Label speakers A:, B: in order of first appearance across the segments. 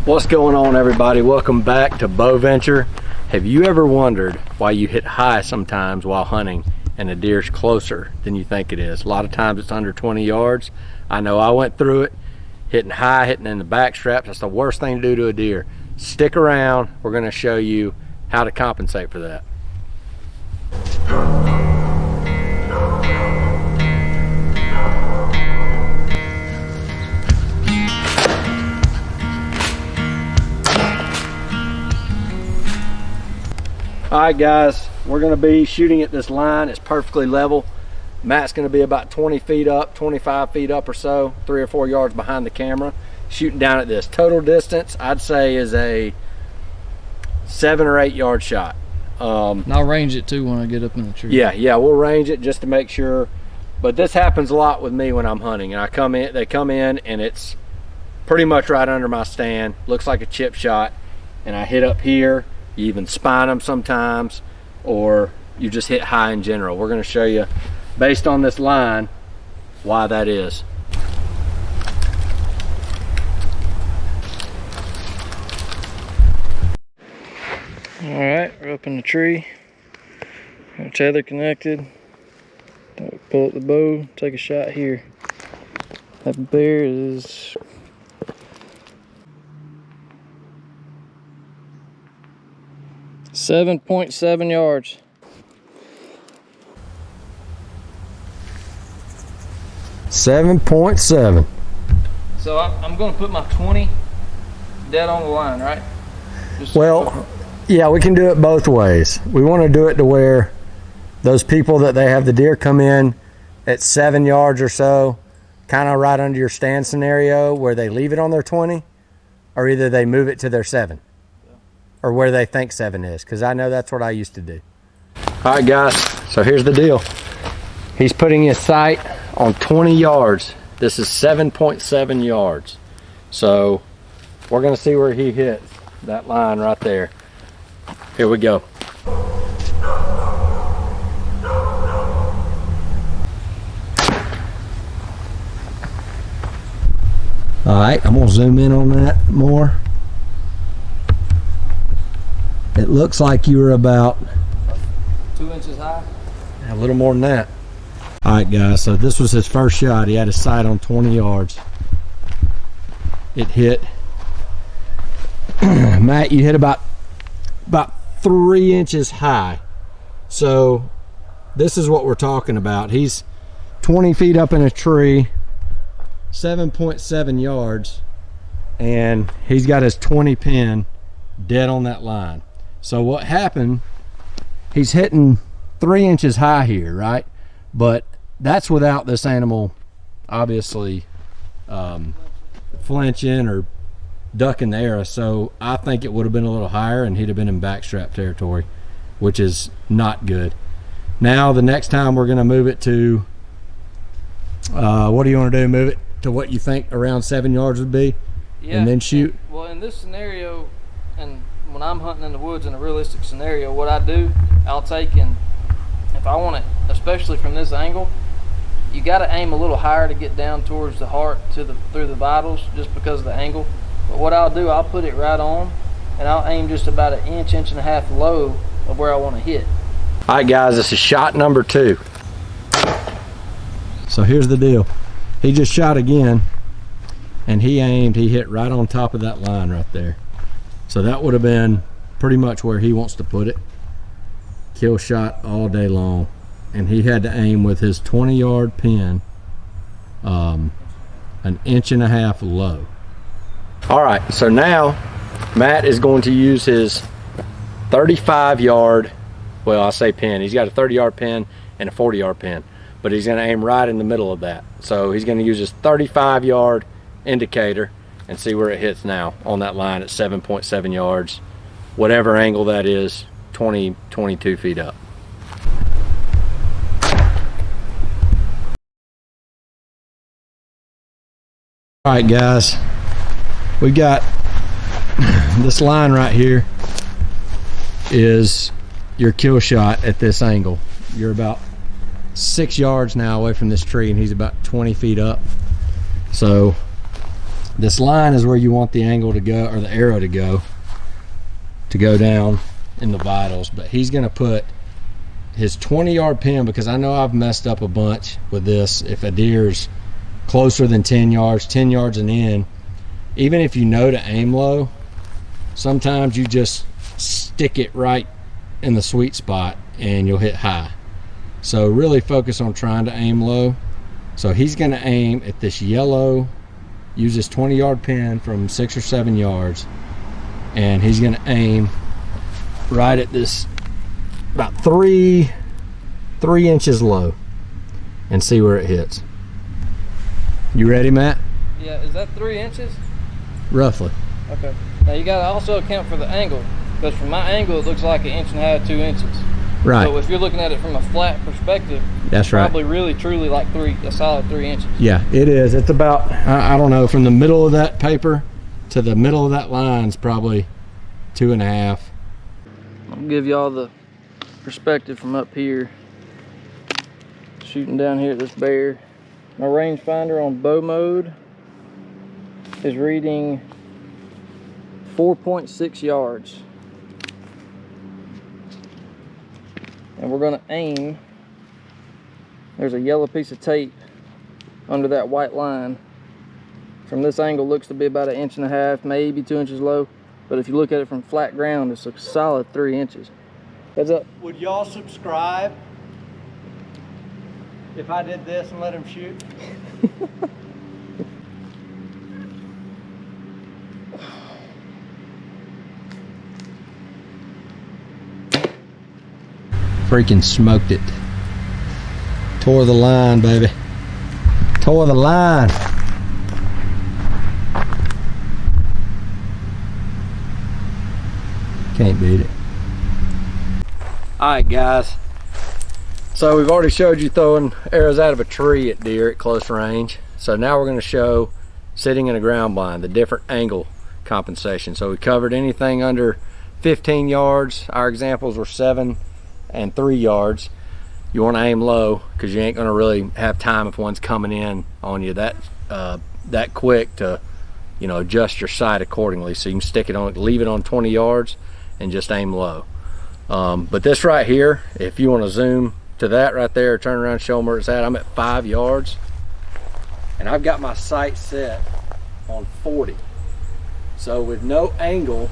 A: What's going on, everybody? Welcome back to Bow Venture. Have you ever wondered why you hit high sometimes while hunting and a deer's closer than you think it is? A lot of times it's under 20 yards. I know I went through it, hitting high, hitting in the back straps. That's the worst thing to do to a deer. Stick around, we're going to show you how to compensate for that. Alright guys, we're going to be shooting at this line. It's perfectly level. Matt's going to be about 20 feet up, 25 feet up or so, 3 or 4 yards behind the camera, shooting down at this. Total distance, I'd say, is a 7 or 8 yard shot.
B: And I'll range it too when I get up in the tree.
A: Yeah, we'll range it just to make sure. But this happens a lot with me when I'm hunting. And they come in and it's pretty much right under my stand. Looks like a chip shot. And I hit up here. You even spine them sometimes, or you just hit high in general. We're going to show you, based on this line, why that is.
B: All right, we're up in the tree. Got tether connected. Pull up the bow, take a shot here. That bear is 7.7 yards.
A: 7.7.
B: So I'm going to put my 20 dead on the line, right?
A: Well, yeah, we can do it both ways. We want to do it to where those people that they have the deer come in at 7 yards or so, kind of right under your stand scenario, where they leave it on their 20, or either they move it to their 7. Or where they think 7 is, because I know that's what I used to do. All right guys, so here's the deal. He's putting his sight on 20 yards. This is 7.7 yards. So we're gonna see where he hits that line right there. Here we go. All right, I'm gonna zoom in on that more. It looks like you were about
B: 2 inches high.
A: A little more than that. All right guys, so this was his first shot. He had his sight on 20 yards. It hit. Matt, you hit about 3 inches high. So this is what we're talking about. He's 20 feet up in a tree, 7.7 yards, and he's got his 20 pin dead on that line. So what happened, he's hitting 3 inches high here, right? But that's without this animal obviously flinching or ducking the arrow. So I think it would have been a little higher and he'd have been in backstrap territory, which is not good. Now the next time we're going to move it to, what do you want to do? Move it to what you think around 7 yards would be? Yeah. And then shoot?
B: Well, in this scenario, and when I'm hunting in the woods in a realistic scenario, what I do, I'll take, and if I want it, especially from this angle, you got to aim a little higher to get down towards the heart, through the vitals, just because of the angle. But what I'll do, I'll put it right on, and I'll aim just about an inch and a half low of where I want to hit.
A: All right guys, this is shot number 2. So here's the deal. He just shot again, and he hit right on top of that line right there. So that would have been pretty much where he wants to put it. Kill shot all day long. And he had to aim with his 20 yard pin an inch and a half low. All right, so now Matt is going to use his 35 yard, well, I say pin. He's got a 30 yard pin and a 40 yard pin, but he's going to aim right in the middle of that. So he's going to use his 35 yard indicator and see where it hits now on that line at 7.7 yards, whatever angle that is, 22 feet up. All right guys, we got this line right here is your kill shot at this angle. You're about 6 yards now away from this tree and he's about 20 feet up. So This line is where you want the angle to go, or the arrow to go down in the vitals. But he's gonna put his 20-yard pin, because I know I've messed up a bunch with this. If a deer's closer than 10 yards and in, even if you know to aim low, sometimes you just stick it right in the sweet spot and you'll hit high. So really focus on trying to aim low. So he's gonna aim at this yellow, use this 20-yard pin from 6 or 7 yards, and he's gonna aim right at this, about 3 inches low, and see where it hits. You ready, Matt?
B: Yeah, is that 3 inches?
A: Roughly.
B: Okay. Now you gotta also account for the angle, because from my angle it looks like 1.5 inches, 2 inches.
A: Right.
B: So if you're looking at it from a flat perspective,
A: that's right.
B: Probably really truly like a solid 3 inches.
A: Yeah, it is. It's about, I don't know, from the middle of that paper to the middle of that line is probably 2.5.
B: I'll give y'all the perspective from up here, shooting down here at this bear. My rangefinder on bow mode is reading 4.6 yards. And we're gonna aim. There's a yellow piece of tape under that white line. From this angle, looks to be about 1.5 inches, maybe 2 inches low. But if you look at it from flat ground, it's a solid 3 inches. Heads up.
C: Would y'all subscribe if I did this and let him shoot?
A: Freaking smoked it. Tore the line, baby. Tore the line. Can't beat it. Alright guys, so we've already showed you throwing arrows out of a tree at deer at close range. So now we're going to show sitting in a ground blind, the different angle compensation. So we covered anything under 15 yards. Our examples were 7 and 3 yards. You want to aim low because you ain't going to really have time if one's coming in on you that quick to, you know, adjust your sight accordingly. So you can stick it on, leave it on 20 yards and just aim low. But this right here, if you want to zoom to that right there, turn around, show them where it's at. I'm at 5 yards and I've got my sight set on 40. So with no angle,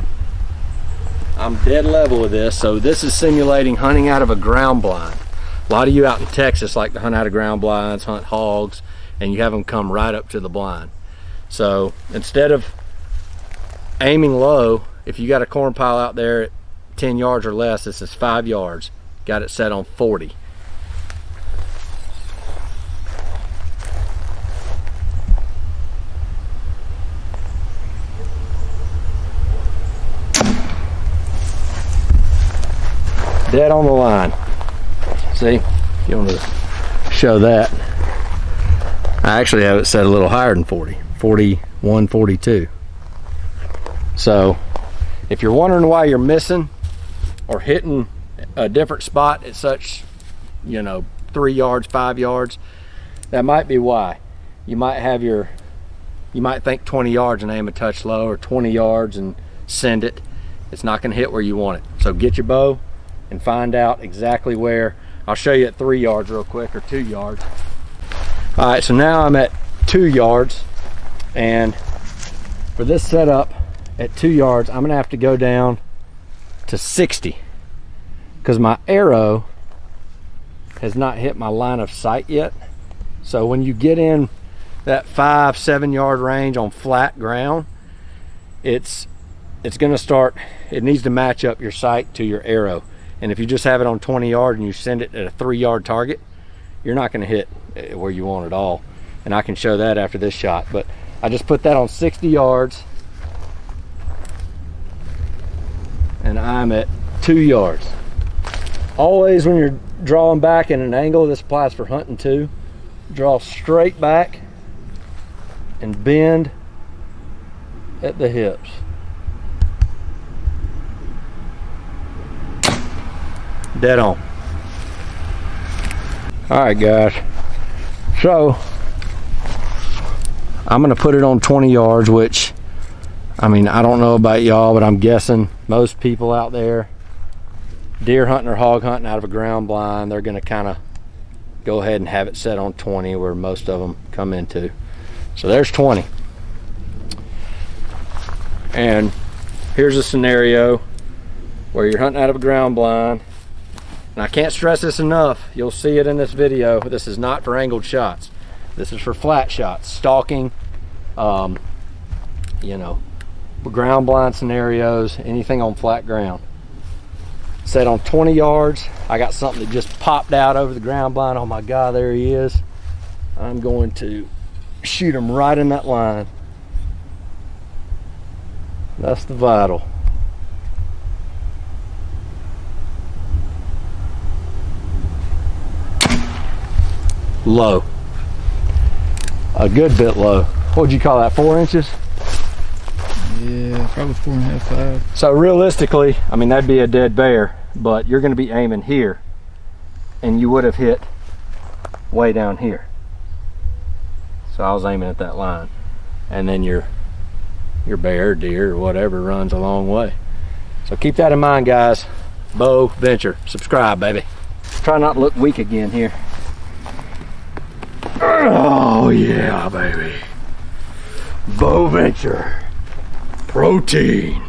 A: I'm dead level with this. So this is simulating hunting out of a ground blind. A lot of you out in Texas like to hunt out of ground blinds, hunt hogs, and you have them come right up to the blind. So instead of aiming low, if you got a corn pile out there at 10 yards or less, this is 5 yards. Got it set on 40. Dead on the line. See, if you want to show that, I actually have it set a little higher than 40, 41, 42. So if you're wondering why you're missing or hitting a different spot at such, you know, 3 yards, 5 yards, that might be why. You might have you might think 20 yards and aim a touch low, or 20 yards and send it. It's not going to hit where you want it. So get your bow and find out exactly where. I'll show you at 3 yards real quick, or 2 yards. All right, so now I'm at 2 yards, and for this setup at 2 yards, I'm gonna have to go down to 60 because my arrow has not hit my line of sight yet. So when you get in that 5-7 yard range on flat ground, it's gonna start, it needs to match up your sight to your arrow. And if you just have it on 20 yards and you send it at a 3 yard target, you're not gonna hit where you want at all. And I can show that after this shot. But I just put that on 60 yards. And I'm at 2 yards. Always when you're drawing back in an angle, this applies for hunting too, draw straight back and bend at the hips. Dead on. All right guys, so I'm gonna put it on 20 yards, which, I mean, I don't know about y'all, but I'm guessing most people out there, deer hunting or hog hunting out of a ground blind, they're gonna kind of go ahead and have it set on 20 where most of them come into. So there's 20. And here's a scenario where you're hunting out of a ground blind. And I can't stress this enough. You'll see it in this video. This is not for angled shots. This is for flat shots, stalking, you know, ground blind scenarios, anything on flat ground. Set on 20 yards. I got something that just popped out over the ground blind. Oh my God, there he is. I'm going to shoot him right in that line. That's the vital. Low. A good bit low. What'd you call that, 4 inches?
D: Yeah, probably 4.5, 5.
A: So realistically, I mean, that'd be a dead bear, but you're gonna be aiming here and you would have hit way down here. So I was aiming at that line. And then your bear, deer, or whatever runs a long way. So keep that in mind, guys. Bow Venture, subscribe, baby. Try not to look weak again here. Oh yeah, baby. Bow Venture. Protein.